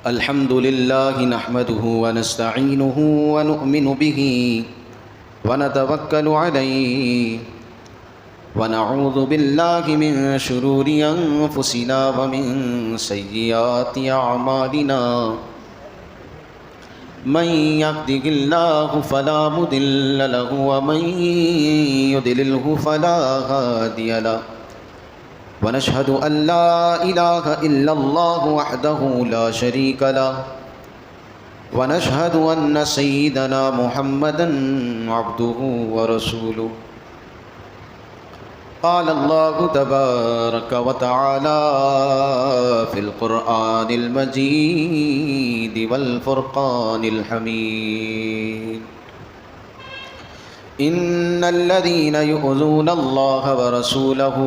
الحمد لله نحمده ونستعينه ونؤمن به ونتوكل عليه ونعوذ بالله من شرور أنفسنا ومن سيئات أعمالنا من يهده الله فلا مضل له ومن يضلله فلا هادي له ونشهد أن لا إله إلا الله وحده لا شريك له ونشهد أن سيدنا محمدا عبده ورسوله قال الله تبارك وتعالى في القرآن المجيد والفرقان الحميد إن الذين يؤذون الله ورسوله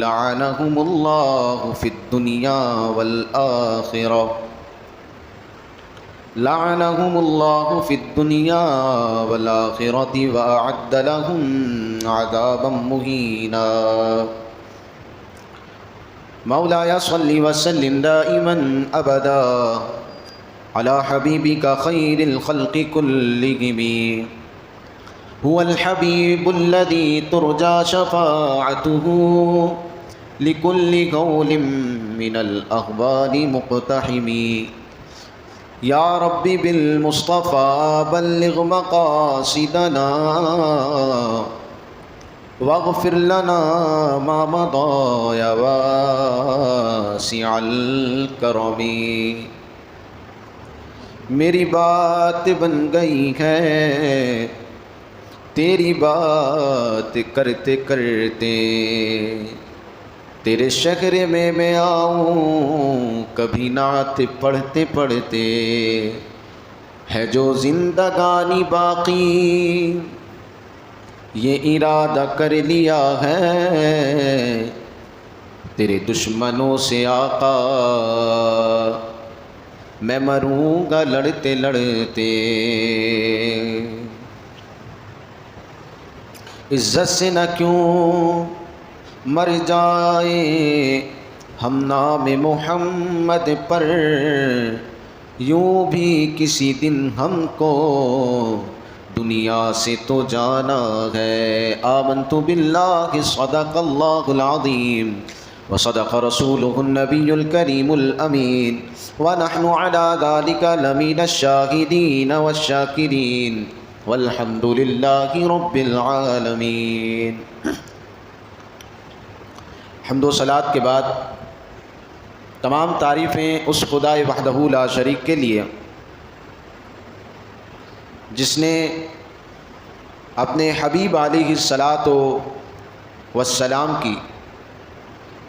لعنهم الله في الدنيا والآخرة لعنهم الله في الدنيا والآخرة وأعد لهم عذابا مهينا مولاي صل وسلم دائما أبدا على حبيبك خير الخلق كلهم هو الحبيب الذي ترجى شفاعته لكل قول من الأخبار مقتحم يا رب بالمصطفى بلغ مقاصدنا واغفر لنا ما مضى يا واسع الكرم میری بات بن گئی ہے تیری بات کرتے کرتے تیرے شہر میں آؤں کبھی نعت پڑھتے پڑھتے ہے جو زندگانی باقی یہ ارادہ کر لیا ہے تیرے دشمنوں سے آقا میں مروں گا لڑتے لڑتے عزت سے نہ کیوں مر جائے ہم نام محمد پر یوں بھی کسی دن ہم کو دنیا سے تو جانا ہے آمنت باللہ صدق اللہ العظیم وصدق رسولہ النبی الکریم الامین ونحن على ذلك لمن الشاہدین والشاکرین والحمد للہ رب العالمین۔ حمد و صلات کے بعد تمام تعریفیں اس خدا وحدہ لا شریک کے لیے جس نے اپنے حبیب علیہ الصلاۃ والسلام کی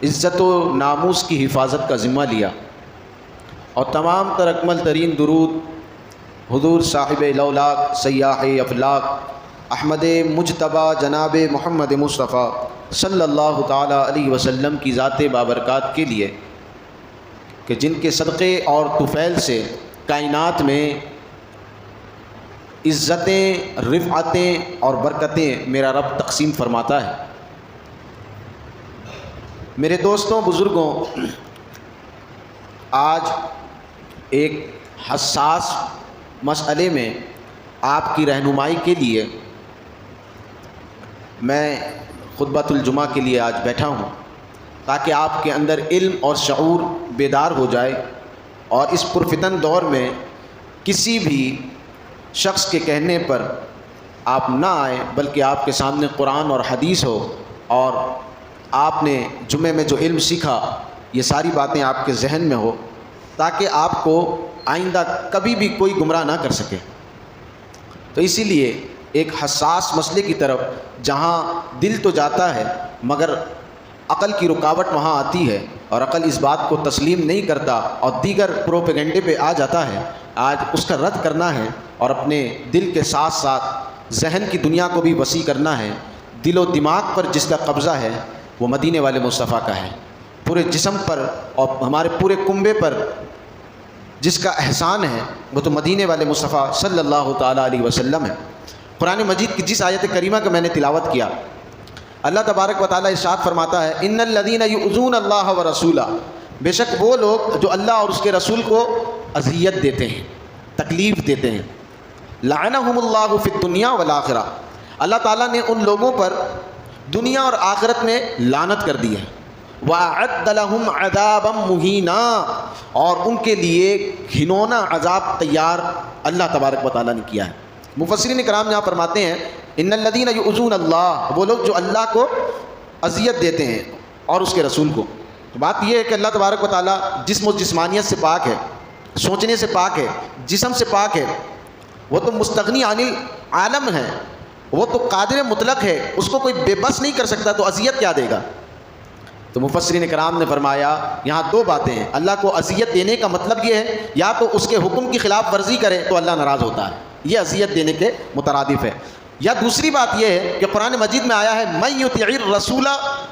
عزت و ناموس کی حفاظت کا ذمہ لیا اور تمام تر اکمل ترین درود حضور صاحب لولاک سیاح افلاک احمد مجتبیٰ جناب محمد مصطفیٰ صلی اللہ تعالیٰ علیہ وسلم کی ذات بابرکات کے لیے کہ جن کے صدقے اور طفیل سے کائنات میں عزتیں رفعتیں اور برکتیں میرا رب تقسیم فرماتا ہے۔ میرے دوستوں بزرگوں، آج ایک حساس مسئلے میں آپ کی رہنمائی کے لیے میں خطبۃ الجمعہ کے لیے آج بیٹھا ہوں تاکہ آپ کے اندر علم اور شعور بیدار ہو جائے اور اس پرفتن دور میں کسی بھی شخص کے کہنے پر آپ نہ آئیں بلکہ آپ کے سامنے قرآن اور حدیث ہو اور آپ نے جمعے میں جو علم سیکھا یہ ساری باتیں آپ کے ذہن میں ہو تاکہ آپ کو آئندہ کبھی بھی کوئی گمراہ نہ کر سکے۔ تو اسی لیے ایک حساس مسئلے کی طرف جہاں دل تو جاتا ہے مگر عقل کی رکاوٹ وہاں آتی ہے اور عقل اس بات کو تسلیم نہیں کرتا اور دیگر پروپیگنڈے پہ آ جاتا ہے، آج اس کا رد کرنا ہے اور اپنے دل کے ساتھ ساتھ ذہن کی دنیا کو بھی وسیع کرنا ہے۔ دل و دماغ پر جس کا قبضہ ہے وہ مدینے والے مصطفیٰ کا ہے، پورے جسم پر اور ہمارے پورے کنبے پر جس کا احسان ہے وہ تو مدینے والے مصطفیٰ صلی اللہ تعالیٰ علیہ وسلم ہے۔ قرآن مجید کی جس آیت کریمہ کا میں نے تلاوت کیا، اللہ تبارک و تعالیٰ ارشاد فرماتا ہے ان الذین یؤذون اللہ ورسولہ، بے شک وہ لوگ جو اللہ اور اس کے رسول کو اذیت دیتے ہیں، تکلیف دیتے ہیں. لعنہم اللہ فی الدنیا والآخرہ، اللہ تعالیٰ نے ان لوگوں پر دنیا اور آخرت میں لعنت کر دی ہے. وَأَعَدَّ لَهُمْ عَذَابًا مُهِينًا، اور ان کے لیے گھنونا عذاب تیار اللہ تبارک و تعالیٰ نے کیا ہے. مفسرین کرام یہاں فرماتے ہیں ان الذین یؤذون اللہ، وہ لوگ جو اللہ کو اذیت دیتے ہیں اور اس کے رسول کو. تو بات یہ ہے کہ اللہ تبارک و تعالیٰ جسم و جسمانیت سے پاک ہے، سوچنے سے پاک ہے، جسم سے پاک ہے. وہ تو مستغنی عن العالم ہے، وہ تو قادر مطلق ہے، اس کو کوئی بے بس نہیں کر سکتا، تو اذیت کیا دے گا؟ تو مفسرین کرام نے فرمایا یہاں دو باتیں ہیں. اللہ کو اذیت دینے کا مطلب یہ ہے یا تو اس کے حکم کی خلاف ورزی کرے تو اللہ ناراض ہوتا ہے، یہ اذیت دینے کے مترادف ہے. یا دوسری بات یہ ہے کہ قرآن مجید میں آیا ہے من یطع الرسول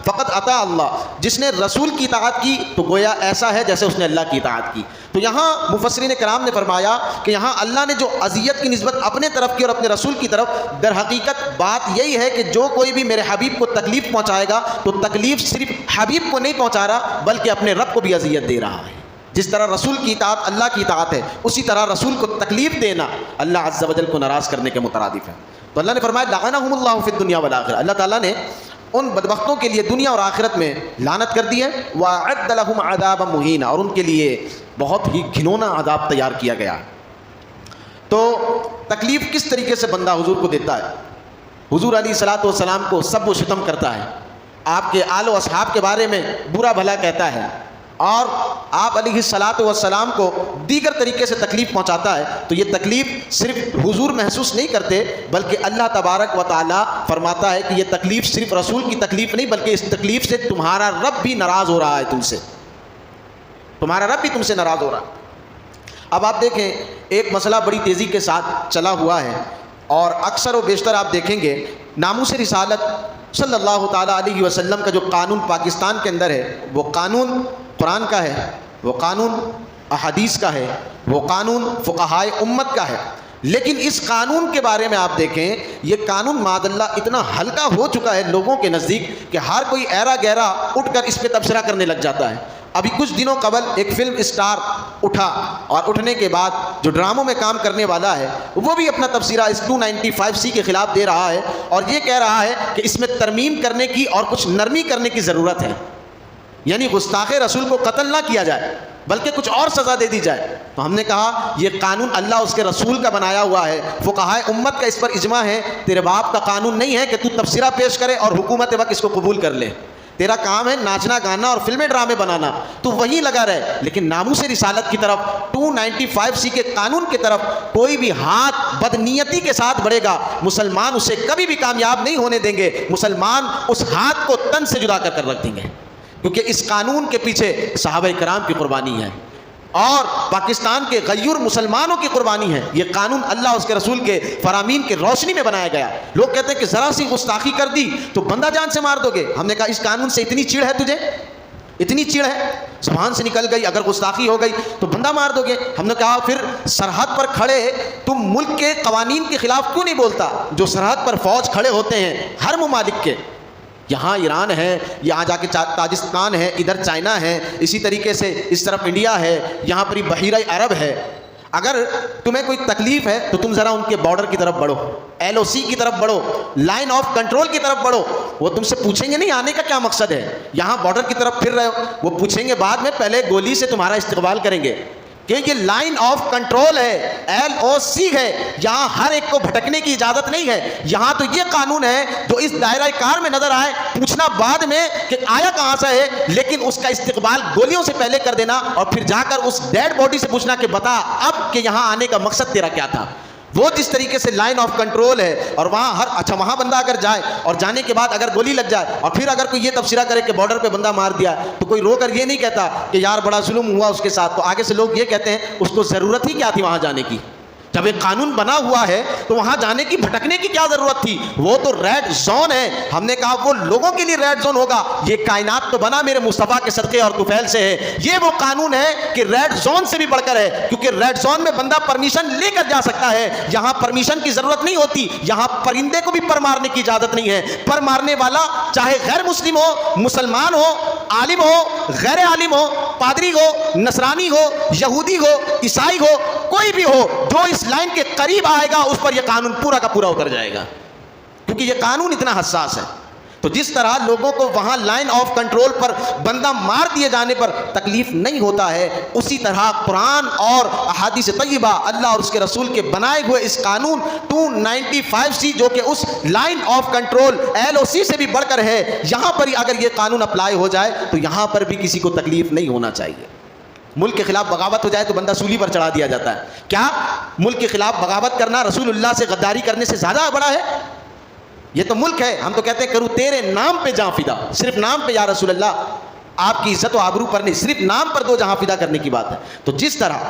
فقد اطاع اللہ، جس نے رسول کی اطاعت کی تو گویا ایسا ہے جیسے اس نے اللہ کی اطاعت کی. تو یہاں مفسرین کرام نے فرمایا کہ یہاں اللہ نے جو اذیت کی نسبت اپنے طرف کی اور اپنے رسول کی طرف، در حقیقت بات یہی ہے کہ جو کوئی بھی میرے حبیب کو تکلیف پہنچائے گا تو تکلیف صرف حبیب کو نہیں پہنچا رہا بلکہ اپنے رب کو بھی اذیت دے رہا ہے. جس طرح رسول کی اطاعت اللہ کی اطاعت ہے، اسی طرح رسول کو تکلیف دینا اللہ عز و جل کو ناراض کرنے کے مترادف ہے. تو اللہ نے فرمایا لعنہم اللہ فی الدنیا والآخرہ، اللہ تعالیٰ نے ان بدبختوں کے لیے دنیا اور آخرت میں لعنت کر دی ہے. وَأَعَدَّ لَهُمْ عَذَابًا مُهِينًا، اور ان کے لیے بہت ہی گھنونا عذاب تیار کیا گیا. تو تکلیف کس طریقے سے بندہ حضور کو دیتا ہے؟ حضور علیہ الصلوۃ والسلام کو سب و شتم کرتا ہے، آپ کے آل و اصحاب کے بارے میں برا بھلا کہتا ہے، اور آپ علیہ الصلوۃ والسلام کو دیگر طریقے سے تکلیف پہنچاتا ہے. تو یہ تکلیف صرف حضور محسوس نہیں کرتے بلکہ اللہ تبارک و تعالیٰ فرماتا ہے کہ یہ تکلیف صرف رسول کی تکلیف نہیں بلکہ اس تکلیف سے تمہارا رب بھی ناراض ہو رہا ہے، تم سے تمہارا رب بھی تم سے ناراض ہو رہا ہے. اب آپ دیکھیں ایک مسئلہ بڑی تیزی کے ساتھ چلا ہوا ہے اور اکثر و بیشتر آپ دیکھیں گے ناموس رسالت صلی اللہ تعالیٰ علیہ وسلم کا جو قانون پاکستان کے اندر ہے، وہ قانون قرآن کا ہے، وہ قانون احادیث کا ہے، وہ قانون فقہائے امت کا ہے. لیکن اس قانون کے بارے میں آپ دیکھیں یہ قانون معاذ اللہ اتنا ہلکا ہو چکا ہے لوگوں کے نزدیک کہ ہر کوئی ایرا گہرا اٹھ کر اس پہ تبصرہ کرنے لگ جاتا ہے. ابھی کچھ دنوں قبل ایک فلم اسٹار اٹھا اور اٹھنے کے بعد جو ڈراموں میں کام کرنے والا ہے وہ بھی اپنا تبصرہ اس 295C کے خلاف دے رہا ہے اور یہ کہہ رہا ہے کہ اس میں ترمیم کرنے کی اور کچھ نرمی کرنے کی ضرورت ہے، یعنی گستاخ رسول کو قتل نہ کیا جائے بلکہ کچھ اور سزا دے دی جائے. تو ہم نے کہا یہ قانون اللہ اس کے رسول کا بنایا ہوا ہے، فقہائے امت کا اس پر اجماع ہے، تیرے باپ کا قانون نہیں ہے کہ تو تبصرہ پیش کرے اور حکومت وقت اس کو قبول کر لے. تیرا کام ہے ناچنا گانا اور فلمیں ڈرامے بنانا، تو وہیں لگا رہے. لیکن ناموس رسالت کی طرف 295C کے قانون کی طرف کوئی بھی ہاتھ بدنیتی کے ساتھ بڑھے گا مسلمان اسے کبھی بھی کامیاب نہیں ہونے دیں گے. مسلمان اس ہاتھ کو تن سے جدا کر رکھ دیں گے کیونکہ اس قانون کے پیچھے صحابہ کرام کی قربانی ہے اور پاکستان کے غیور مسلمانوں کی قربانی ہے. یہ قانون اللہ اس کے رسول کے فرامین کے روشنی میں بنایا گیا. لوگ کہتے ہیں کہ ذرا سی گستاخی کر دی تو بندہ جان سے مار دو گے. ہم نے کہا اس قانون سے اتنی چڑ ہے تجھے، اتنی چڑ ہے، زبان سے نکل گئی، اگر گستاخی ہو گئی تو بندہ مار دو گے. ہم نے کہا پھر سرحد پر کھڑے تم ملک کے قوانین کے خلاف کیوں نہیں بولتا؟ جو سرحد پر فوج کھڑے ہوتے ہیں ہر ممالک کے، یہاں ایران ہے، یہاں جا کے تاجکستان ہے، ادھر چائنا ہے، اسی طریقے سے اس طرف انڈیا ہے، یہاں پر بحیرہ عرب ہے. اگر تمہیں کوئی تکلیف ہے تو تم ذرا ان کے بارڈر کی طرف بڑھو، LOC کی طرف بڑھو، لائن آف کنٹرول کی طرف بڑھو. وہ تم سے پوچھیں گے نہیں آنے کا کیا مقصد ہے، یہاں بارڈر کی طرف پھر رہے ہو، وہ پوچھیں گے بعد میں، پہلے گولی سے تمہارا استقبال کریں گے کہ یہ لائن آف کنٹرول ہے، LOC ہے، یہاں ہر ایک کو بھٹکنے کی اجازت نہیں ہے. یہاں تو یہ قانون ہے جو اس دائرہ کار میں نظر آئے پوچھنا بعد میں کہ آیا کہاں سے ہے، لیکن اس کا استقبال گولیوں سے پہلے کر دینا اور پھر جا کر اس ڈیڈ باڈی سے پوچھنا کہ بتا اب کہ یہاں آنے کا مقصد تیرا کیا تھا. وہ جس طریقے سے لائن آف کنٹرول ہے اور وہاں وہاں بندہ اگر جائے اور جانے کے بعد اگر گولی لگ جائے اور پھر اگر کوئی یہ تبصرہ کرے کہ بارڈر پہ بندہ مار دیا تو کوئی رو کر یہ نہیں کہتا کہ یار بڑا ظلم ہوا اس کے ساتھ، تو آگے سے لوگ یہ کہتے ہیں اس کو ضرورت ہی کیا تھی وہاں جانے کی. جب ایک قانون بنا ہوا ہے تو وہاں جانے کی بھٹکنے کی کیا ضرورت تھی؟ وہ تو ریڈ زون ہے. ہم نے کہا وہ لوگوں کے لیے ریڈ زون ہوگا، یہ کائنات تو بنا میرے مصطفیٰ کے صدقے اور طفیل سے ہے. یہ وہ قانون ہے کہ ریڈ زون سے بھی بڑھ کر ہے، کیونکہ ریڈ زون میں بندہ پرمیشن لے کر جا سکتا ہے، یہاں پرمیشن کی ضرورت نہیں ہوتی. یہاں پرندے کو بھی پر مارنے کی اجازت نہیں ہے. پر مارنے والا چاہے غیر مسلم ہو، مسلمان ہو، عالم ہو، غیر عالم ہو، پادری ہو، نصرانی ہو، یہودی ہو، عیسائی ہو، کوئی بھی ہو، جو اس لائن کے قریب آئے گا اس پر یہ قانون پورا کا پورا اتر جائے گا، کیونکہ یہ قانون اتنا حساس ہے۔ تو جس طرح لوگوں کو وہاں لائن آف کنٹرول پر بندہ مار دیے جانے پر تکلیف نہیں ہوتا ہے، اسی طرح قرآن اور احادیث طیبہ، اللہ اور اس کے رسول کے بنائے ہوئے اس قانون 295C جو کہ اس لائن آف کنٹرول LOC سے بھی بڑھ کر ہے، یہاں پر اگر یہ قانون اپلائی ہو جائے تو یہاں پر بھی کسی کو تکلیف نہیں ہونا چاہیے۔ ملک کے خلاف بغاوت ہو جائے تو بندہ سولی پر چڑھا دیا جاتا ہے۔ کیا ملک کے خلاف بغاوت کرنا رسول اللہ سے غداری کرنے سے زیادہ بڑا ہے؟ یہ تو ملک ہے، ہم تو کہتے ہیں کروں تیرے نام پہ جاں فدا، صرف نام پہ یا رسول اللہ، آپ کی عزت و آبرو پر نہیں، صرف نام پر دو جہاں فدا کرنے کی بات ہے۔ تو جس طرح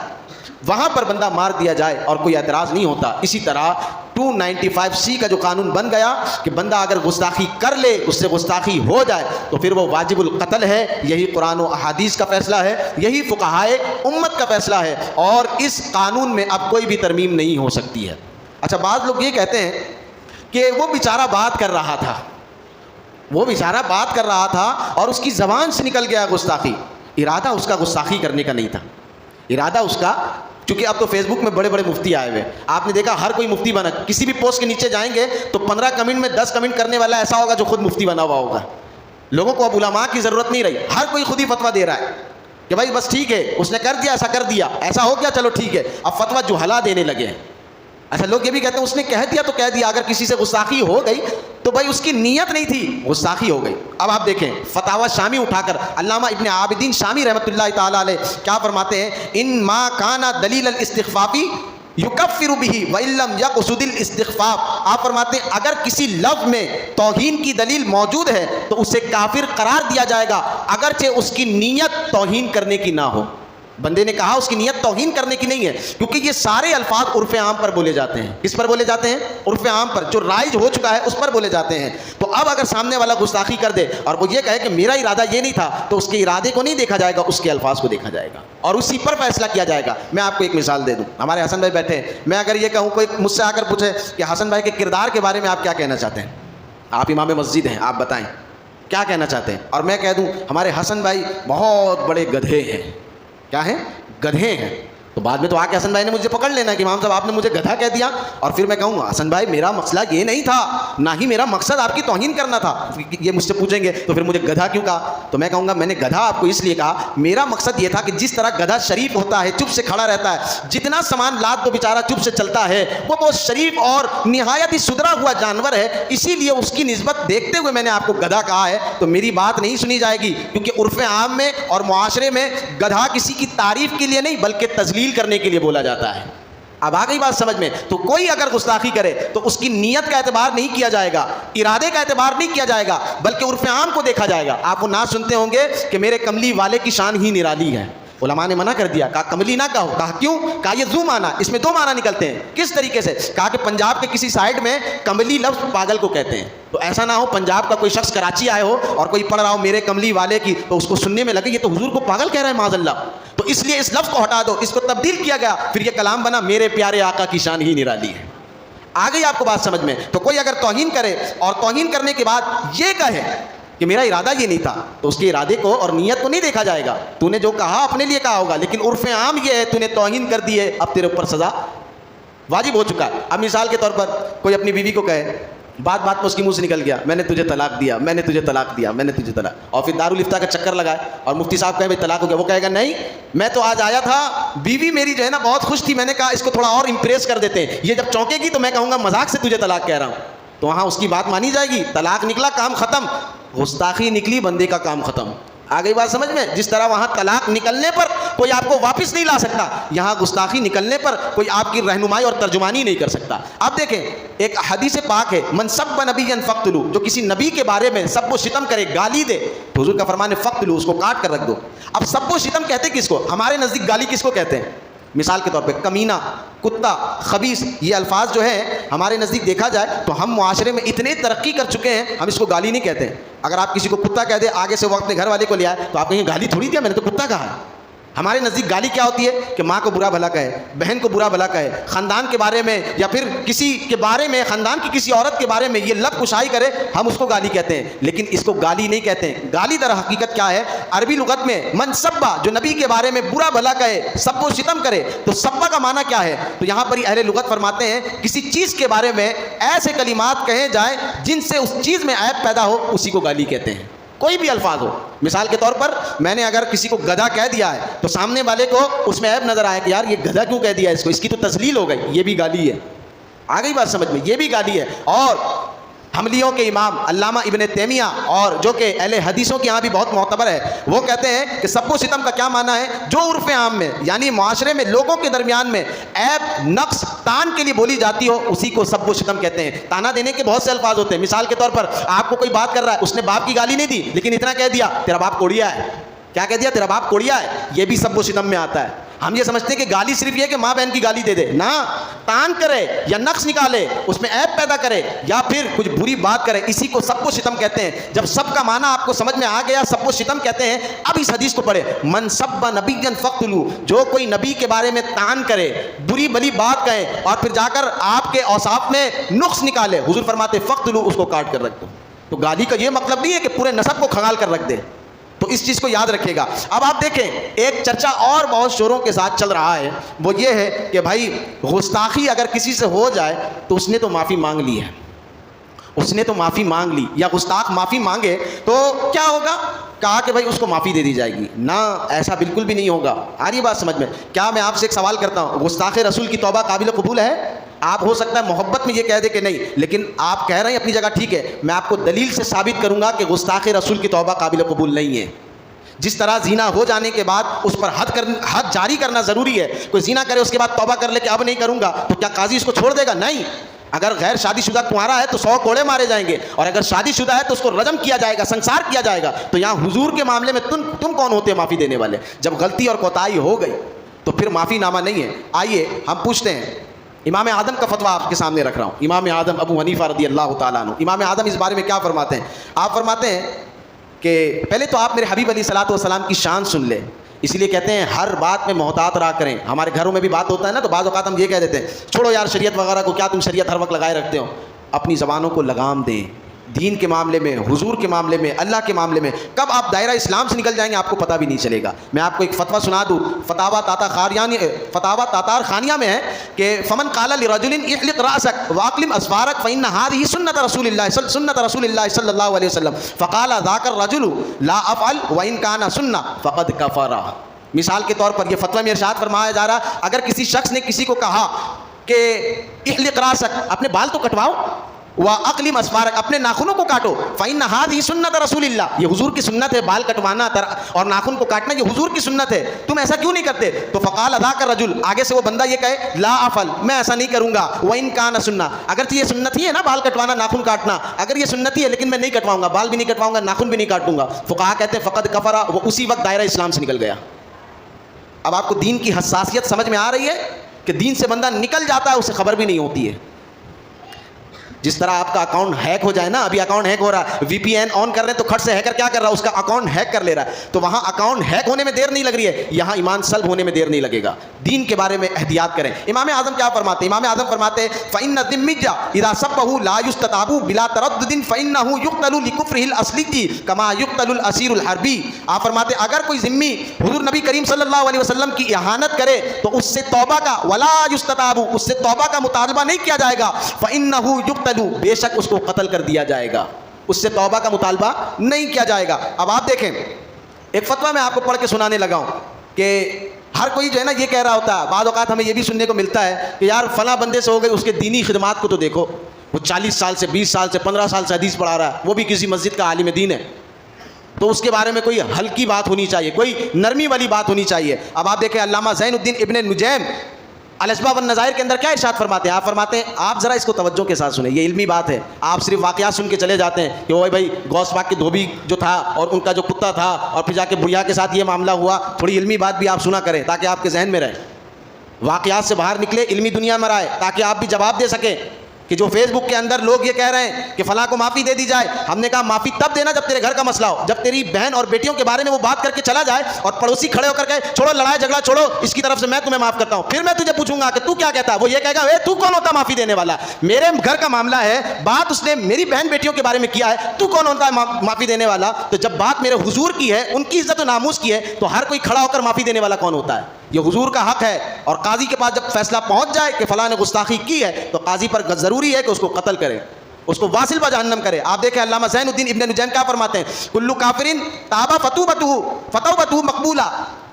وہاں پر بندہ مار دیا جائے اور کوئی اعتراض نہیں ہوتا، اسی طرح 295C کا جو قانون بن گیا کہ بندہ اگر گستاخی کر لے، اس سے گستاخی ہو جائے تو پھر وہ واجب القتل ہے۔ یہی قرآن و احادیث کا فیصلہ ہے، یہی فقہائے امت کا فیصلہ ہے، اور اس قانون میں اب کوئی بھی ترمیم نہیں ہو سکتی ہے۔ اچھا، بعض لوگ یہ کہتے ہیں کہ وہ بیچارہ بات کر رہا تھا، وہ بیچارہ بات کر رہا تھا اور اس کی زبان سے نکل گیا گستاخی، ارادہ اس کا گستاخی کرنے کا نہیں تھا، ارادہ اس کا، چونکہ اب تو فیس بک میں بڑے بڑے مفتی آئے ہوئے، آپ نے دیکھا ہر کوئی مفتی بنا، کسی بھی پوسٹ کے نیچے جائیں گے تو 15 کمنٹ میں 10 کمنٹ کرنے والا ایسا ہوگا جو خود مفتی بنا ہوا ہوگا۔ لوگوں کو اب علماء کی ضرورت نہیں رہی، ہر کوئی خود ہی فتویٰ دے رہا ہے کہ بھائی بس ٹھیک ہے، اس نے کر دیا، ایسا کر دیا، ایسا ہو گیا، چلو ٹھیک ہے، اب فتویٰ جہلا دینے لگے ہیں۔ اچھا، لوگ یہ بھی کہتے ہیں اس نے کہہ دیا تو کہہ دیا، اگر کسی سے گستاخی ہو گئی تو بھائی اس کی نیت نہیں تھی، گستاخی ہو گئی۔ اب آپ دیکھیں فتاوی شامی اٹھا کر علامہ ابن عابدین شامی رحمۃ اللہ تعالیٰ علیہ کیا فرماتے ہیں، ان ما کان دلیل الاستخفافی یکفر به وان لم یقصد الاستخفاف۔ آپ فرماتے ہیں اگر کسی لفظ میں توہین کی دلیل موجود ہے تو اسے کافر قرار دیا جائے گا، اگرچہ اس کی نیت توہین کرنے کی نہ ہو۔ بندے نے کہا اس کی نیت توہین کرنے کی نہیں ہے، کیونکہ یہ سارے الفاظ عرف عام پر بولے جاتے ہیں۔ کس پر بولے جاتے ہیں؟ عرف عام پر، جو رائج ہو چکا ہے اس پر بولے جاتے ہیں۔ تو اب اگر سامنے والا گستاخی کر دے اور وہ یہ کہے کہ میرا ارادہ یہ نہیں تھا، تو اس کے ارادے کو نہیں دیکھا جائے گا، اس کے الفاظ کو دیکھا جائے گا اور اسی پر فیصلہ کیا جائے گا۔ میں آپ کو ایک مثال دے دوں، ہمارے حسن بھائی بیٹھے ہیں، میں اگر یہ کہوں، کوئی مجھ سے آ کر پوچھے کہ حسن بھائی کے کردار کے بارے میں آپ کیا کہنا چاہتے ہیں، آپ امام مسجد ہیں، آپ بتائیں کیا کہنا چاہتے ہیں، اور میں کہہ دوں ہمارے حسن بھائی بہت بڑے گدھے ہیں، کیا ہیں؟ گدھے ہیں، تو بعد میں تو آ کے حسن بھائی نے مجھے پکڑ لینا کہ امام صاحب آپ نے مجھے گدھا کہہ دیا، اور پھر میں کہوں حسن بھائی میرا مسئلہ یہ نہیں تھا، نہ ہی میرا مقصد آپ کی توہین کرنا تھا۔ یہ مجھ سے پوچھیں گے تو پھر مجھے گدھا کیوں کہا، تو میں کہوں گا میں نے گدھا آپ کو اس لیے کہا، میرا مقصد یہ تھا کہ جس طرح گدھا شریف ہوتا ہے، چپ سے کھڑا رہتا ہے، جتنا سامان لاد تو بیچارہ چپ سے چلتا ہے، وہ بہت شریف اور نہایت ہی سدھرا ہوا جانور ہے، اسی لیے اس کی نسبت دیکھتے ہوئے میں نے آپ کو گدھا کہا ہے۔ تو میری بات نہیں سنی جائے گی، کیونکہ عرف عام میں اور معاشرے میں گدھا کسی کی تعریف کے لیے نہیں بلکہ تذلیل کرنے کے لیے بولا جاتا ہے۔ اب آ گئی بات سمجھ میں؟ تو کوئی اگر گستاخی کرے تو اس کی نیت کا اعتبار نہیں کیا جائے گا، ارادے کا اعتبار نہیں کیا جائے گا، بلکہ عرف عام کو دیکھا جائے گا۔ آپ وہ نعت سنتے ہوں گے کہ میرے کملی والے کی شان ہی نرالی ہے، علماء نے منع کر دیا، کہا کملی نہ کہو، کہا کیوں؟ کہا یہ ذو معنی، اس میں دو معنی نکلتے ہیں۔ کس طریقے سے؟ کہا کہ پنجاب کے کسی سائڈ میں کملی لفظ پاگل کو کہتے ہیں، تو ایسا نہ ہو پنجاب کا کوئی شخص کراچی آئے ہو اور کوئی پڑھ رہا ہو میرے کملی والے کی، تو اس کو سننے میں لگے یہ تو حضور کو پاگل کہہ رہا ہے معاذ اللہ، تو اس لیے اس لفظ کو ہٹا دو، اس کو تبدیل کیا گیا، پھر یہ کلام بنا میرے پیارے آقا کی شان ہی نرالی ہے۔ آ گئی آپ کو بات سمجھ میں؟ تو کوئی اگر توہین کرے اور توہین کرنے کے بعد یہ کہے کہ میرا ارادہ یہ نہیں تھا، تو اس کے ارادے کو اور نیت کو نہیں دیکھا جائے گا، تو نے جو کہا اپنے لیے کہا ہوگا، لیکن عرف عام یہ ہے تو نے توہین کر دی ہے، اب تیرے اوپر سزا واجب ہو چکا ہے۔ اب مثال کے طور پر کوئی اپنی بیوی کو کہے، بات بات میں اس کی منہ سے نکل گیا میں نے تجھے طلاق دیا، میں نے تجھے طلاق دیا، میں نے تجھے طلاق، اور پھر دارالفتاء کا چکر لگائے اور مفتی صاحب کہیں بھائی طلاق ہو گیا، وہ کہے گا نہیں میں تو آج آیا تھا، بیوی میری جو ہے نا بہت خوش تھی، میں نے کہا اس کو تھوڑا اور امپریس کر دیتے ہیں، یہ جب چونکے گی تو میں کہوں گا مذاق سے تجھے طلاق کہہ رہا ہوں، تو وہاں اس کی بات مانی جائے گی، طلاق نکلا کام ختم، گستاخی نکلی بندے کا کام ختم۔ آ گئی بات سمجھ میں؟ جس طرح وہاں طلاق نکلنے پر کوئی آپ کو واپس نہیں لا سکتا، یہاں گستاخی نکلنے پر کوئی آپ کی رہنمائی اور ترجمانی نہیں کر سکتا۔ اب دیکھیں ایک حدیث پاک ہے، من سب نبیا فاقتلوا، جو کسی نبی کے بارے میں سب و شتم کرے، گالی دے، تو حضور کا فرمان ہے فاقتلوا، اس کو کاٹ کر رکھ دو۔ اب سب و شتم کہتے کس کو؟ ہمارے نزدیک گالی کس کو کہتے ہیں؟ مثال کے طور پہ کمینہ، کتا، خبیث، یہ الفاظ جو ہیں ہمارے نزدیک دیکھا جائے تو ہم معاشرے میں اتنے ترقی کر چکے ہیں، ہم اس کو گالی نہیں کہتے ہیں۔ اگر آپ کسی کو کتا کہہ دیں، آگے سے وہ اپنے گھر والے کو لے آئے تو آپ کہیں گالی تھوڑی دیا، میں نے تو کتا کہا ہے، ہمارے نزدیک گالی کیا ہوتی ہے کہ ماں کو برا بھلا کہے، بہن کو برا بھلا کہے، خاندان کے بارے میں یا پھر کسی کے بارے میں، خاندان کی کسی عورت کے بارے میں یہ لب کشائی کرے، ہم اس کو گالی کہتے ہیں. لیکن اس کو گالی نہیں کہتے ہیں. گالی در حقیقت کیا ہے؟ عربی لغت میں من سبا، جو نبی کے بارے میں برا بھلا کہے، سب و ستم کرے. تو سبا کا معنی کیا ہے؟ تو یہاں پر اہل لغت فرماتے ہیں کسی چیز کے بارے میں ایسے کلمات کہے جائیں جن سے اس چیز میں عیب پیدا ہو، اسی کو گالی کہتے ہیں. کوئی بھی الفاظ ہو. مثال کے طور پر میں نے اگر کسی کو گدھا کہہ دیا ہے تو سامنے والے کو اس میں عیب نظر آئے کہ یار یہ گدھا کیوں کہہ دیا اس کو، اس کی تو تذلیل ہو گئی، یہ بھی گالی ہے. آ گئی بات سمجھ میں؟ یہ بھی گالی ہے. اور حنبلیوں کے امام علامہ ابن تیمیہ، اور جو کہ اہل حدیثوں کے یہاں بھی بہت معتبر ہے، وہ کہتے ہیں کہ سب و ستم کا کیا معنی ہے؟ جو عرف عام میں یعنی معاشرے میں لوگوں کے درمیان میں عیب، نقص، تان کے لیے بولی جاتی ہو، اسی کو سب و ستم کہتے ہیں. تانا دینے کے بہت سے الفاظ ہوتے ہیں. مثال کے طور پر آپ کو کوئی بات کر رہا ہے، اس نے باپ کی گالی نہیں دی لیکن اتنا کہہ دیا تیرا باپ کوڑیا ہے. کیا کہہ دیا؟ تیرا باپ کوڑیا ہے. یہ بھی سب و ستم میں آتا ہے. ہم یہ سمجھتے ہیں کہ گالی صرف یہ کہ ماں بہن کی گالی دے دے، نہ تان کرے یا نقص نکالے، اس میں عیب پیدا کرے یا پھر کچھ بری بات کرے، اسی کو سب و ستم کہتے ہیں. جب سب کا معنی آپ کو سمجھ میں آ گیا، سب و ستم کہتے ہیں. اب اس حدیث کو پڑھے، من سب نبیا فاقتلوا، جو کوئی نبی کے بارے میں تان کرے، بری بلی بات کہے اور پھر جا کر آپ کے اوصاف میں نقص نکالے، حضور فرماتے فاقتلوا، اس کو کاٹ کر رکھ دو. تو گالی کا یہ مطلب نہیں ہے کہ پورے نسب کو کھنگال کر رکھ دے. تو اس چیز کو یاد رکھے گا. اب آپ دیکھیں ایک چرچا اور بہت شوروں کے ساتھ چل رہا ہے، وہ یہ ہے کہ بھائی گستاخی اگر کسی سے ہو جائے تو اس نے تو معافی مانگ لی ہے، اس نے تو معافی مانگ لی، یا گستاخ معافی مانگے تو کیا ہوگا؟ کہا کہ بھائی اس کو معافی دے دی جائے گی. نہ، ایسا بالکل بھی نہیں ہوگا. آ رہی بات سمجھ میں؟ کیا میں آپ سے ایک سوال کرتا ہوں، گستاخ رسول کی توبہ قابل قبول ہے؟ آپ ہو سکتا ہے محبت میں یہ کہہ دے کہ نہیں، لیکن آپ کہہ رہے ہیں اپنی جگہ ٹھیک ہے، میں آپ کو دلیل سے ثابت کروں گا کہ گستاخ رسول کی توبہ قابل قبول نہیں ہے. جس طرح زنا ہو جانے کے بعد اس پر حد جاری کرنا ضروری ہے. کوئی زنا کرے اس کے بعد توبہ کر لے کہ اب نہیں کروں گا، تو کیا قاضی اس کو چھوڑ دے گا؟ نہیں. اگر غیر شادی شدہ کنوارا ہے تو 100 کوڑے مارے جائیں گے، اور اگر شادی شدہ ہے تو اس کو رجم کیا جائے گا، سنسار کیا جائے گا. تو یہاں حضور کے معاملے میں تم کون ہوتے ہیں معافی دینے والے؟ جب غلطی اور کوتاہی ہو گئی تو پھر معافی نامہ نہیں ہے. آئیے ہم پوچھتے ہیں، امام اعظم کا فتویٰ آپ کے سامنے رکھ رہا ہوں. امام اعظم ابو حنیفہ رضی اللہ تعالیٰ عنہ، امام اعظم اس بارے میں کیا فرماتے ہیں؟ آپ فرماتے ہیں کہ پہلے تو آپ میرے حبیب علیہ الصلوۃ والسلام کی شان سن لیں. اس لیے کہتے ہیں ہر بات میں محتاط رہا کریں. ہمارے گھروں میں بھی بات ہوتا ہے نا، تو بعض اوقات ہم یہ کہہ دیتے ہیں چھوڑو یار شریعت وغیرہ کو، کیا تم شریعت ہر وقت لگائے رکھتے ہو. اپنی زبانوں کو لگام دیں. دین کے معاملے میں، حضور کے معاملے میں، اللہ کے معاملے میں کب آپ دائرہ اسلام سے نکل جائیں گے آپ کو پتہ بھی نہیں چلے گا. میں آپ کو ایک فتویٰ سنا دوں، فتاویٰ تاتار خانیہ میں ہے کہ فمن قال لرجل احلق راسک واقلم اسفارک فإن هذه سنت رسول اللہ صلی اللہ علیہ وسلم فقال ذاك الرجل لا افعل وإن كان سنة فقد كفر. مثال کے طور پر یہ فتویٰ میں ارشاد فرمایا جا رہا، اگر کسی شخص نے کسی کو کہا کہ احلق راسک، اپنے بال تو کٹواؤ، واقلم اسفارک، اپنے ناخنوں کو کاٹو، فإن هذه سنت رسول اللہ، یہ حضور کی سنت ہے. بال کٹوانا اور ناخن کو کاٹنا یہ حضور کی سنت ہے، تم ایسا کیوں نہیں کرتے؟ تو فقال ذاك الرجل، آگے سے وہ بندہ یہ کہے لا افعل، میں ایسا نہیں کروں گا، وإن كان سنة، اگرچہ یہ سنت ہی ہے نا بال کٹوانا ناخن کاٹنا، اگر یہ سنت ہی ہے لیکن میں نہیں کٹواؤں گا، بال بھی نہیں کٹواؤں گا، ناخن بھی نہیں کاٹوں گا. فقہا کہتے ہیں فقد کفر، وہ اسی وقت دائرہ اسلام سے نکل گیا. اب آپ کو دین کی حساسیت سمجھ میں آ رہی ہے کہ دین سے بندہ نکل جاتا ہے، اسے خبر بھی نہیں ہوتی ہے. جس طرح آپ کا اکاؤنٹ ہیک ہو جائے نا، ابھی اکاؤنٹ ہیک ہو رہا ہے، وی پی این آن کر رہے ہیں تو کھٹ سے ہیکر کیا کر رہا ہے، اس کا اکاؤنٹ ہیک کر لے رہا ہے. تو وہاں اکاؤنٹ ہیک ہونے میں دیر نہیں لگ رہی ہے، یہاں ایمان سلب ہونے میں دیر نہیں لگے گا. دین کے بارے میں احتیاط کریں. امام اعظم کیا فرماتے ہیں؟ امام اعظم فرماتے ہیں فإن الذمي اذا سبه لا يستتاب بلا تردد فإنه يقتل لكفره الأصلي كما يقتل الأسير الحربي. آپ فرماتے ہیں اگر کوئی ذمی حضور نبی کریم صلی اللہ علیہ وسلم کی اہانت کرے تو اس سے توبہ کا ولا يستتاب، اس سے توبہ کا مطالبہ نہیں کیا جائے گا. فإنه يقتل، بے شک اس کو قتل کر دیا جائے گا، اس سے توبہ کا مطالبہ نہیں کیا جائے گا. اب آپ دیکھیں ایک فتویٰ میں آپ کو پڑھ کے سنانے لگا ہوں کہ ہر کوئی جو ہے نا یہ کہہ رہا ہوتا ہے، بعض اوقات ہمیں یہ بھی سننے کو ملتا ہے کہ یار فلاں بندے سے ہو گئی، اس کے دینی خدمات کو تو دیکھو، وہ 40 سال سے 20 سال سے 15 سال سے حدیث پڑھا رہا ہے، وہ بھی کسی مسجد کا عالم دین ہے، تو اس کے بارے میں کوئی ہلکی بات ہونی چاہیے، کوئی نرمی والی بات ہونی چاہیے. اب آپ دیکھیں علامہ زین الدین ابن نجیم الاشباح والنظائر کے اندر کیا ارشاد فرماتے ہیں؟ آپ فرماتے ہیں، آپ ذرا اس کو توجہ کے ساتھ سنیں، یہ علمی بات ہے. آپ صرف واقعات سن کے چلے جاتے ہیں کہ وہ بھائی غوث پاک کے دھوبی جو تھا اور ان کا جو کتا تھا اور پھر جا کے بڑھیا کے ساتھ یہ معاملہ ہوا. تھوڑی علمی بات بھی آپ سنا کریں تاکہ آپ کے ذہن میں رہے، واقعات سے باہر نکلے، علمی دنیا میں آئے تاکہ آپ بھی جواب دے سکیں. کہ جو فیس بک کے اندر لوگ یہ کہہ رہے ہیں کہ فلاں کو معافی دے دی جائے. ہم نے کہا معافی تب دینا جب تیرے گھر کا مسئلہ ہو, جب تیری بہن اور بیٹیوں کے بارے میں وہ بات کر کے چلا جائے اور پڑوسی کھڑے ہو کر کے چھوڑو لڑائی جھگڑا چھوڑو, اس کی طرف سے میں تمہیں معاف کرتا ہوں, پھر میں تجھے پوچھوں گا کہ تو کیا کہتا ہے. وہ یہ کہے گا اے تو کون ہوتا معافی دینے والا, میرے گھر کا معاملہ ہے, بات اس نے میری بہن بیٹیوں کے بارے میں کیا ہے, تو کون ہوتا ہے معافی دینے والا. تو جب بات میرے حضور کی ہے, ان کی عزت و ناموس کی ہے, تو ہر کوئی کھڑا ہو کر معافی دینے والا کون ہوتا ہے. یہ حضور کا حق ہے. اور قاضی کے پاس جب فیصلہ پہنچ جائے کہ فلاں نے گستاخی کی ہے, تو قاضی پر ضروری ہے کہ اس کو قتل کرے, اس کو واصل بہ جہنم کرے. آپ دیکھیں علامہ زین الدین ابن نجیم کیا فرماتے ہیں, کلو کافرین تابا فتوبتہ مقبولہ.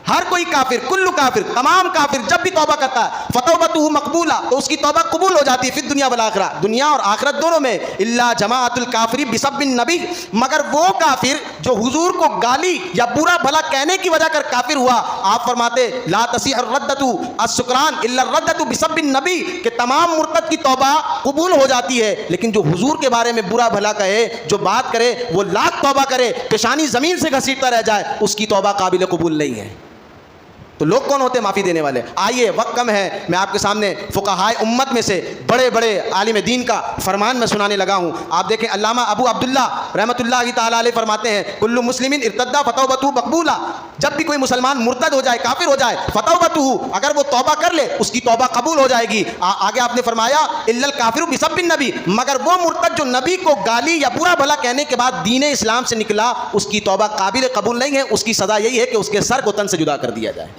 ہر کوئی کافر, کلو کافر, تمام کافر جب بھی توبہ کرتا ہے فتوبتہ مقبولہ, تو اس کی توبہ قبول ہو جاتی ہے فی الدنیا والآخرہ, دنیا اور آخرت دونوں میں. الا جماعت الکافری بسب النبی, مگر وہ کافر جو حضور کو گالی یا برا بھلا کہنے کی وجہ کر کافر ہوا. آپ فرماتے لا تصیح الردۃ السکران الا الردۃ بسب النبی, کہ تمام مرتد کی توبہ قبول ہو جاتی ہے, لیکن جو حضور کے بارے میں برا بھلا کہے, جو بات کرے, وہ لاکھ توبہ کرے, پیشانی زمین سے گھسیٹتا رہ جائے, اس کی توبہ قابل قبول نہیں ہے. تو لوگ کون ہوتے ہیں معافی دینے والے؟ آئیے, وقت کم ہے, میں آپ کے سامنے فقہائے امت میں سے بڑے بڑے عالم دین کا فرمان میں سنانے لگا ہوں. آپ دیکھیں علامہ ابو عبداللہ رحمۃ اللہ تعالیٰ علیہ فرماتے ہیں کل مسلم ارتد فتوبتہ مقبولہ, جب بھی کوئی مسلمان مرتد ہو جائے, کافر ہو جائے, فتوبتہ, اگر وہ توبہ کر لے اس کی توبہ قبول ہو جائے گی. آگے آپ نے فرمایا الا الکافر بسب النبی, مگر وہ مرتد جو نبی کو گالی یا برا بھلا کہنے کے بعد دین اسلام سے نکلا, اس کی توبہ قابل قبول نہیں ہے. اس کی سزا یہی ہے کہ اس کے سر کو تن سے جدا کر دیا جائے.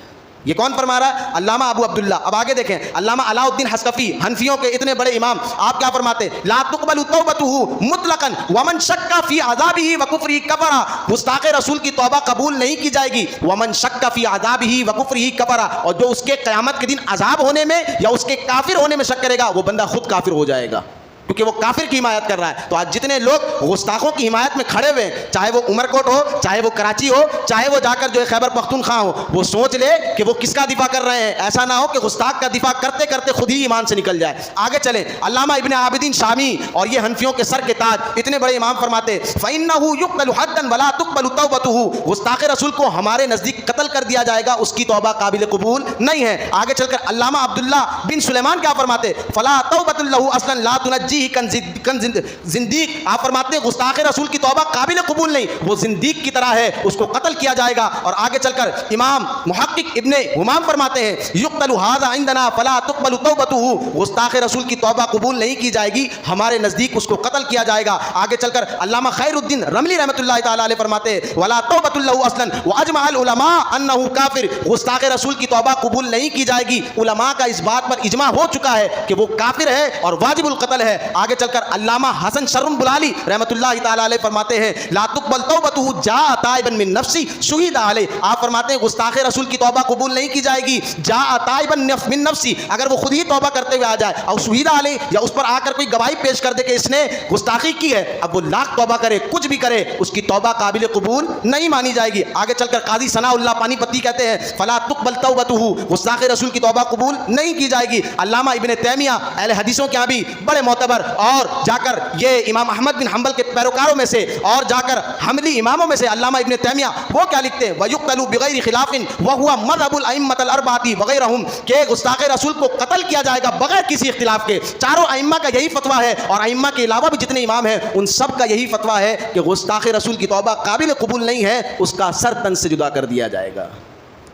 یہ کون فرما رہا ہے؟ علامہ ابو عبداللہ. اب آگے دیکھیں علامہ علاء الدین حسکفی, حنفیوں کے اتنے بڑے امام, آپ کیا فرماتے ہیں لا تقبل توبتہ مطلقا ومن شک فی عذابہ وکفرہ کفر, گستاخ رسول کی توبہ قبول نہیں کی جائے گی. ومن شک فی عذابہ وکفرہ کفر, اور جو اس کے قیامت کے دن عذاب ہونے میں یا اس کے کافر ہونے میں شک کرے گا, وہ بندہ خود کافر ہو جائے گا, کیونکہ وہ کافر کی حمایت کر رہا ہے. تو آج جتنے لوگ گستاخوں کی حمایت میں کھڑے ہوئے, چاہے وہ عمر کوٹ ہو, چاہے وہ کراچی ہو, چاہے وہ جا کر جو ہے خیبر پختونخوا ہو, وہ سوچ لے کہ وہ کس کا دفاع کر رہے ہیں. ایسا نہ ہو کہ گستاخ کا دفاع کرتے کرتے خود ہی ایمان سے نکل جائے. آگے چلیں, علامہ ابن عابدین شامی, اور یہ حنفیوں کے سر کے تاج, اتنے بڑے امام فرماتے فإنه يقتل حدا ولا تقبل توبته, گستاخ رسول کو ہمارے نزدیک قتل کر دیا جائے گا, اس کی توبہ قابل قبول نہیں ہے. آگے چل کر علامہ عبداللہ بن سلیمان کیا فرماتے فلا توبۃ له اصلا لا تنجیہ زندیق. آپ فرماتے ہیں گستاخ رسول کی توبہ قابل قبول نہیں, وہ زندیق کی طرح ہے, اس کو قتل کیا جائے گا. اور آگے چل کر امام محقق ابن حمام فرماتے ہیں یقتل ھذا عندنا فلا تقبل توبته, گستاخ رسول کی توبہ قبول نہیں کی جائے گی, ہمارے نزدیک اس کو قتل کیا جائے گا. آگے چل کر علامہ خیر الدین رملی رحمۃ اللہ تعالی علیہ فرماتے ہیں ولا توبۃ له اصلا واجمع العلماء انه کافر, گستاخ رسول کی توبہ قبول نہیں کی جائے گی, علماء کا اس بات پر اجماع ہو چکا ہے کہ وہ کافر ہے اور واجب القتل ہے. آگے چل کر علامہ حسن شرم بلالی رحمۃ اللہ تعالی علیہ فرماتے ہیں لا تقبل توبتہ جاء تائبا من نفسی شہید علیہ. آپ فرماتے ہیں گستاخ رسول کی توبہ قبول نہیں کی جائے گی, جاء تائبا من نفسی, اگر وہ خود ہی توبہ کرتے ہوئے آ جائے, اور شہید علیہ, یا اس پر آ کر کوئی گواہی پیش کر دے کہ اس نے گستاخی کی ہے, اب وہ لاکھ توبہ کرے, کچھ بھی کرے, اس کی توبہ قابل قبول نہیں مانی جائے گی. آگے چل کر قاضی ثناء اللہ پانی پتی کہتے ہیں فلا تقبل توبتہ, گستاخ رسول کی توبہ قبول نہیں کی جائے گی. علامہ ابن تیمیہ اہل حدیثوں کے یہاں بھی بڑے معتبر, اور جا کر یہ امام احمد بن حنبل کے پیروکاروں میں سے, اور جا کر حنبلی اماموں میں سے علامہ ابن تیمیہ وہ کیا لکھتے ہیں وَيُقْتَلُ بِغَيْرِ خِلَافٍ وَهُوَ مَذْهَبُ الْأَئِمَّةِ الْأَرْبَعَةِ وَغَيْرَهُمْ, کہ گستاخ رسول کو قتل کیا جائے گا بغیر کسی اختلاف کے. چاروں ائمہ کا یہی فتویٰ ہے, اور ائمہ کے علاوہ بھی جتنے امام ہیں ان سب کا یہی فتویٰ ہے کہ گستاخ رسول کی توبہ قابل قبول نہیں ہے, اس کا سر تن سے جدا کر دیا جائے گا.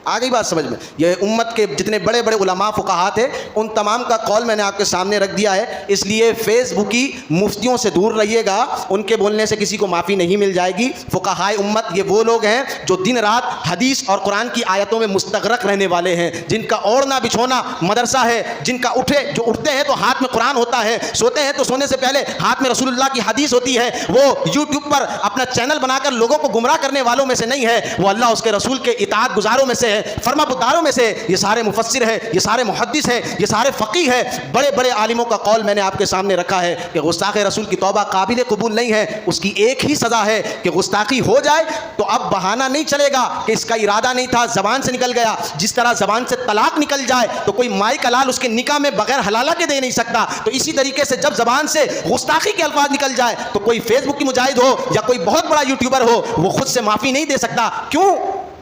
آ گئی بات سمجھ میں؟ یہ امت کے جتنے بڑے بڑے علماء فقہا تھے ان تمام کا قول میں نے آپ کے سامنے رکھ دیا ہے. اس لیے فیس بک کی مفتیوں سے دور رہیے گا, ان کے بولنے سے کسی کو معافی نہیں مل جائے گی. فقہائے امت یہ وہ لوگ ہیں جو دن رات حدیث اور قرآن کی آیتوں میں مستغرق رہنے والے ہیں, جن کا اوڑھنا بچھونا مدرسہ ہے, جن کا جو اٹھتے ہیں تو ہاتھ میں قرآن ہوتا ہے, سوتے ہیں تو سونے سے پہلے ہاتھ میں رسول اللہ کی حدیث ہوتی ہے. وہ یوٹیوب پر اپنا چینل بنا کر لوگوں کو گمراہ کرنے والوں میں سے نہیں ہے, وہ اللہ اس کے رسول کے اطاعت گزاروں میں سے ہے, فرما برداروں میں سے. یہ سارے مفسر ہیں, یہ سارے محدث ہیں, یہ سارے فقیہ ہیں. بڑے بڑے عالموں کا قول میں نے آپ کے سامنے رکھا ہے کہ گستاخ رسول کی توبہ قابل قبول نہیں ہے, اس کی ایک ہی سزا ہے کہ گستاخی ہو جائے تو اب بہانہ نہیں چلے گا کہ اس کا ارادہ نہیں تھا, زبان سے نکل گیا. جس طرح زبان سے طلاق نکل جائے تو کوئی مائی کا لال اس کے نکاح میں بغیر حلالہ کے دے نہیں سکتا, تو اسی طریقے سے جب زبان سے گستاخی کے الفاظ نکل جائے تو کوئی فیس بک کی مجاہد ہو یا کوئی بہت بڑا یوٹیوبر ہو وہ خود سے معافی نہیں دے سکتا. کیوں؟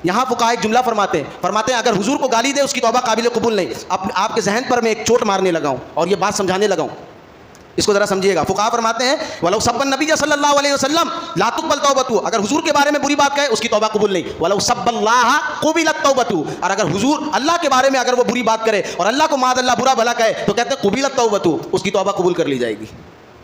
یہاں فقہاء ایک جملہ فرماتے ہیں اگر حضور کو گالی دے اس کی توبہ قابل قبول نہیں. اب آپ کے ذہن پر میں ایک چوٹ مارنے لگا ہوں اور یہ بات سمجھانے لگا ہوں. اس کو ذرا سمجھیے گا. فقہا فرماتے ہیں ولو سب النبی صلی اللہ علیہ وسلم لا تقبل توبتہ, اگر حضور کے بارے میں بری بات کہے اس کی توبہ قبول نہیں. ولو سب اللہ قبلت توبتہ, اور اگر حضور اللہ کے بارے میں اگر وہ بری بات کرے اور اللہ کو معاذ اللہ برا بھلا کہے تو کہتے ہیں قبلت توبتہ, اس کی توبہ قبول کر لی جائے گی.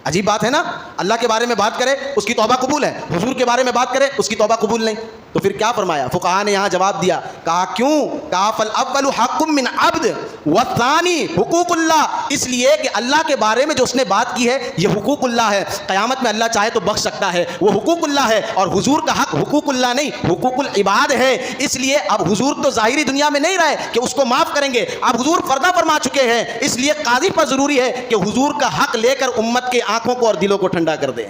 عجیب بات ہے نا, اللہ کے بارے میں بات کرے اس کی توبہ قبول ہے, حضور کے بارے میں بات کرے اس کی توبہ قبول نہیں. تو پھر کیا فرمایا فقہا نے یہاں جواب دیا, کہا کیوں, کہا فالاول حق من عبد والثانی حقوق اللہ, اس لیے کہ اللہ کے بارے میں جو اس نے بات کی ہے یہ حقوق اللہ ہے, قیامت میں اللہ چاہے تو بخش سکتا ہے, وہ حقوق اللہ ہے. اور حضور کا حق حقوق اللہ نہیں حقوق العباد ہے. اس لیے اب حضور تو ظاہری دنیا میں نہیں رہے کہ اس کو معاف کریں گے, اب حضور پردہ فرما چکے ہیں, اس لیے قاضی پر ضروری ہے کہ حضور کا حق لے کر امت کے آنکھوں کو اور دلوں کو ٹھنڈا کر دیں.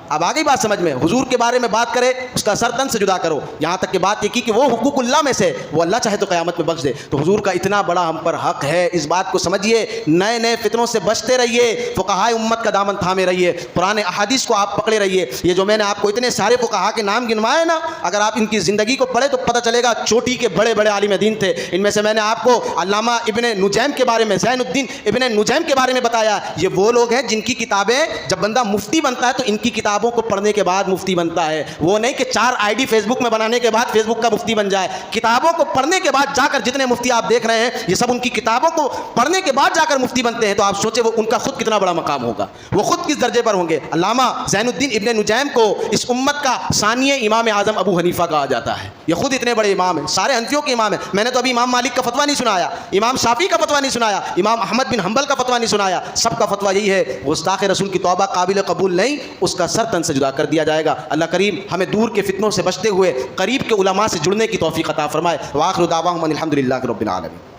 اب آگئی بات سمجھ میں, حضور کے بارے میں بات کرے اس کا سر تن سے جدا کرو, یہاں تک کہ بات یہ کی کہ وہ حقوق اللہ میں سے وہ اللہ چاہے تو قیامت میں بخش دے. تو حضور کا اتنا بڑا ہم پر حق ہے, اس بات کو سمجھیے, نئے نئے فتنوں سے بچتے رہیے, فقہائے امت کا دامن تھامے رہیے, پرانے احادیث کو آپ پکڑے رہیے. یہ جو میں نے آپ کو اتنے سارے فقہا کے نام گنوائے نا, اگر آپ ان کی زندگی کو پڑھے تو پتہ چلے گا چوٹی کے بڑے بڑے عالم دین تھے. ان میں سے میں نے آپ کو علامہ ابن نجیم کے بارے میں, زین الدین ابن نجیم کے بارے میں بتایا. یہ وہ لوگ ہیں جن کی کتابیں, جب بندہ مفتی بنتا ہے تو ان کی کتابوں کو پڑھنے کے بعد مفتی بنتا ہے. وہ نہیں کہ 4 ID فیس بک میں بنانے کے بعد فیس بک کا مفتی بن جائے. کتابوں کو پڑھنے کے بعد جا کر جتنے مفتی آپ دیکھ رہے ہیں یہ سب ان کی کتابوں کو پڑھنے کے بعد جا کر مفتی بنتے ہیں. تو آپ سوچیں وہ ان کا خود کتنا بڑا مقام ہوگا, وہ خود کس درجے پر ہوں گے. علامہ زین الدین ابن نجیم کو اس امت کا ثانی امام اعظم ابو حنیفہ کہا جاتا ہے. یہ خود اتنے بڑے امام ہیں, سارے حنفیوں کے امام ہیں. میں نے تو ابھی امام مالک کا فتویٰ نہیں سنایا, امام شافعی کا فتویٰ نہیں سنایا, امام احمد بن حنبل کا فتویٰ نہیں سنایا. سب کا فتویٰ یہی ہے, گستاخ رسول کی توبہ قابل قبول نہیں, اس کا سر تن سے جدا کر دیا جائے گا. اللہ کریم ہمیں دور کے فتنوں سے بچتے ہوئے قریب کے علماء سے جڑنے کی توفیق عطا فرمائے. وآخر دعواہم ان الحمد للہ رب العالمین.